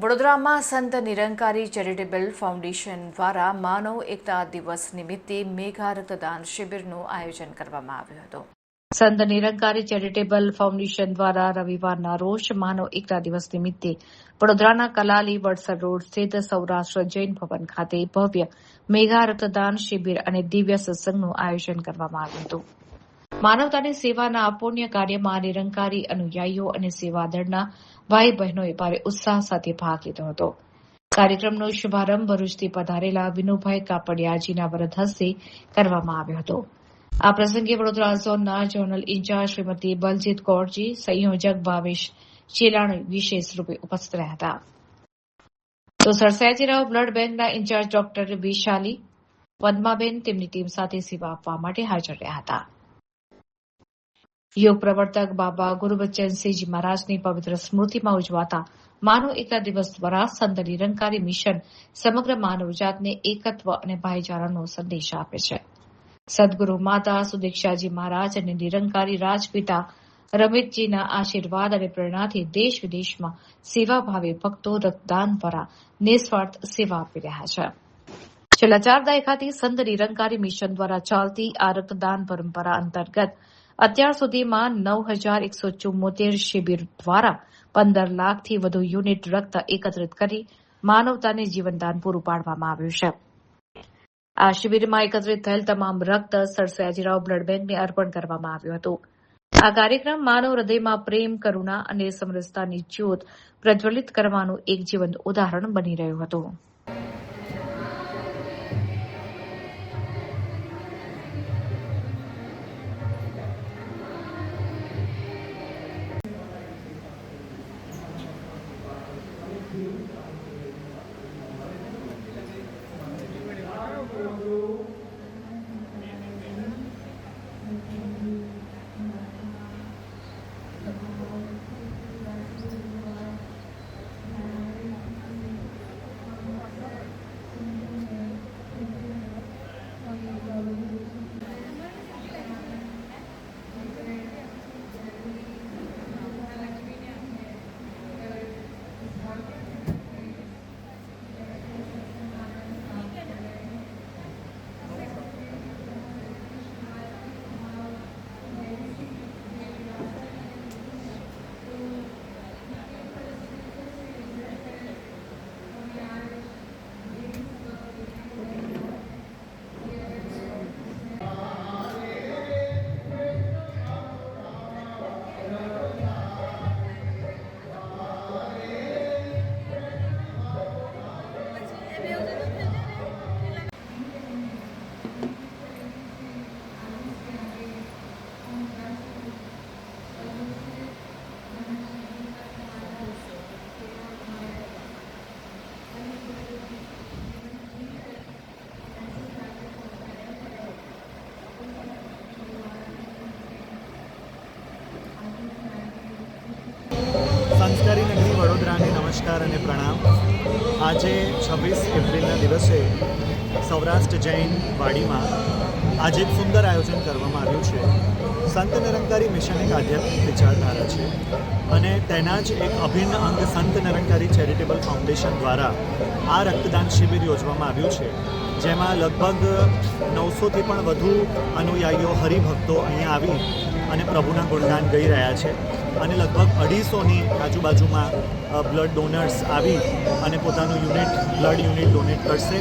વડોદરામાં સંત Nirankari charitable foundation દ્વારા માનવ એકતા દિવસ નિમિત્તે મેગા રક્તદાન શિબિરનું આયોજન કરવામાં આવ્યું હતું. સંત નિરંકારી ચેરિટેબલ ફાઉન્ડેશન દ્વારા રવિવારના રોજ માનવ એકતા દિવસ નિમિત્તે વડોદરાના કલાલી વડસર રોડ સ્થિત સૌરાષ્ટ્ર જૈન ભવન ખાતે ભવ્ય મેગા રક્તદાન શિબિર અને દિવ્ય સત્સંગનું આયોજન કરવામાં આવ્યું હતું. માનવતાની સેવાના પુણ્ય કાર્યમાં નિરંકારી અનુયાયીઓ અને સેવાદળના ભાઈ બહેનોએ ભારે ઉત્સાહ સાથે ભાગ લીધો હતો. કાર્યક્રમનો શુભારંભ ભરૂચથી પધારેલા વિનુભાઈ કાપડિયાજીના વરદ હસ્તે કરવામાં આવ્યો હતો. આ પ્રસંગે વડોદરા ઝોનના ઝોનલ ઇન્ચાર્જ શ્રીમતી બલજીત કૌરજી, સંયોજક ભાવેશ ચેલાણી વિશેષ રૂપે ઉપસ્થિત રહ્યા હતા. તો સર સયાજીરાવ બ્લડ બેંકના ઇન્ચાર્જ ડોક્ટર વિશાલી પદ્માબેન તેમની ટીમ સાથે સેવા આપવા માટે હાજર રહ્યા હતા. યોગ પ્રવર્તક બાબા ગુરુબચ્ચનસિંહજી મહારાજની પવિત્ર સ્મૃતિમાં ઉજવાતા માનવ એકતા દિવસ દ્વારા સંત નિરંકારી મિશન સમગ્ર માનવજાતને એકત્વ અને ભાઈચારાનો સંદેશ આપે છે. સદગુરુ માતા સુદીક્ષાજી મહારાજ અને નિરંકારી રાજપિતા રમિતજીના આશીર્વાદ અને પ્રેરણાથી દેશ વિદેશમાં સેવાભાવી ભક્તો રક્તદાન દ્વારા નિસ્વાર્થ સેવા આપી રહ્યા છે. છેલ્લા 4 દાયકાથી સંત નિરંકારી મિશન દ્વારા ચાલતી આ રક્તદાન પરંપરા અંતર્ગત અત્યાર સુધીમાં 9,174 શિબિર દ્વારા 15 લાખથી વધુ યુનિટ રક્ત એકત્રિત કરી માનવતાને જીવનદાન પૂરું પાડવામાં આવ્યું છે. આ શિબિરમાં એકત્રિત થયેલ તમામ રક્ત સર સયાજીરાવ બ્લડ બેંકને અર્પણ કરવામાં આવ્યું હતું. આ કાર્યક્રમ માનવ હૃદયમાં પ્રેમ, કરુણા અને સમરસતાની જ્યોત પ્રજ્વલિત કરવાનું એક જીવંત ઉદાહરણ બની રહ્યું હતું. સંસ્કારી નગરી વડોદરાને નમસ્કાર અને પ્રણામ. આજે 26 એપ્રિલના દિવસે સૌરાષ્ટ્ર જૈન વાડીમાં આજે એક સુંદર આયોજન કરવામાં આવ્યું છે. સંત નિરંકારી મિશન એક આધ્યાત્મિક વિચારધારા છે અને તેના જ એક અભિન્ન અંગ સંત નિરંકારી ચેરિટેબલ ફાઉન્ડેશન દ્વારા આ રક્તદાન શિબિર યોજવામાં આવ્યું છે, જેમાં લગભગ 900થી પણ વધુ અનુયાયીઓ હરિભક્તો અહીંયા આવી અને પ્રભુના ગુણગાન ગાઈ રહ્યા છે અને લગભગ 250ની આજુબાજુમાં બ્લડ ડોનર્સ આવી અને પોતાનું બ્લડ યુનિટ ડોનેટ કરશે.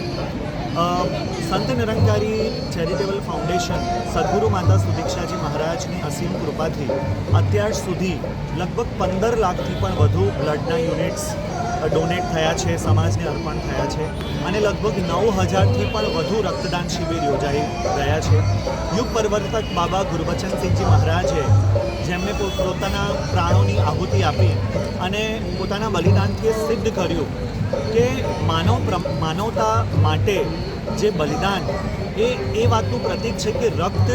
સંત નિરંકારી ચેરિટેબલ ફાઉન્ડેશન સદગુરુ માતા સુદીક્ષાજી મહારાજની અસીમ કૃપાથી અત્યાર સુધી લગભગ 15 લાખથી પણ વધુ બ્લડના યુનિટ્સ ડોનેટ થયા છે, સમાજને અર્પણ થયા છે અને લગભગ 9,000થી પણ વધુ રક્તદાન શિબિર યોજાઈ રહ્યા છે. યુગ પ્રવર્તક બાબા ગુરુબચ્ચનસિંહજી મહારાજે જેમને પોતાના પ્રાણોની આહુતિ આપી અને પોતાના બલિદાનથી સિદ્ધ કર્યું કે માનવતા માટે જે બલિદાન એ વાતનું પ્રતીક છે કે રક્ત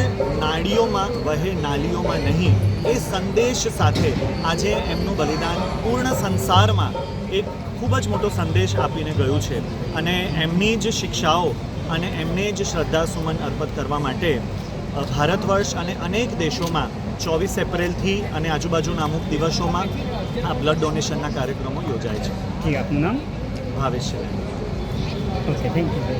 નાડીઓમાં વહે, નાલીઓમાં નહીં. એ સંદેશ સાથે આજે એમનું બલિદાન પૂર્ણ સંસારમાં એક ખૂબ જ મોટો સંદેશ આપીને ગયું છે અને એમની જ શિક્ષાઓ અને એમને જ શ્રદ્ધાસુમન અર્પિત કરવા માટે ભારત વર્ષ અને અનેક દેશોમાં 24 એપ્રિલથી અને આજુબાજુના અમુક દિવસોમાં આ બ્લડ ડોનેશનના કાર્યક્રમો યોજાય છે. ઠીક, આપનું નામ? ભાવેશ છે. Okay, thank you.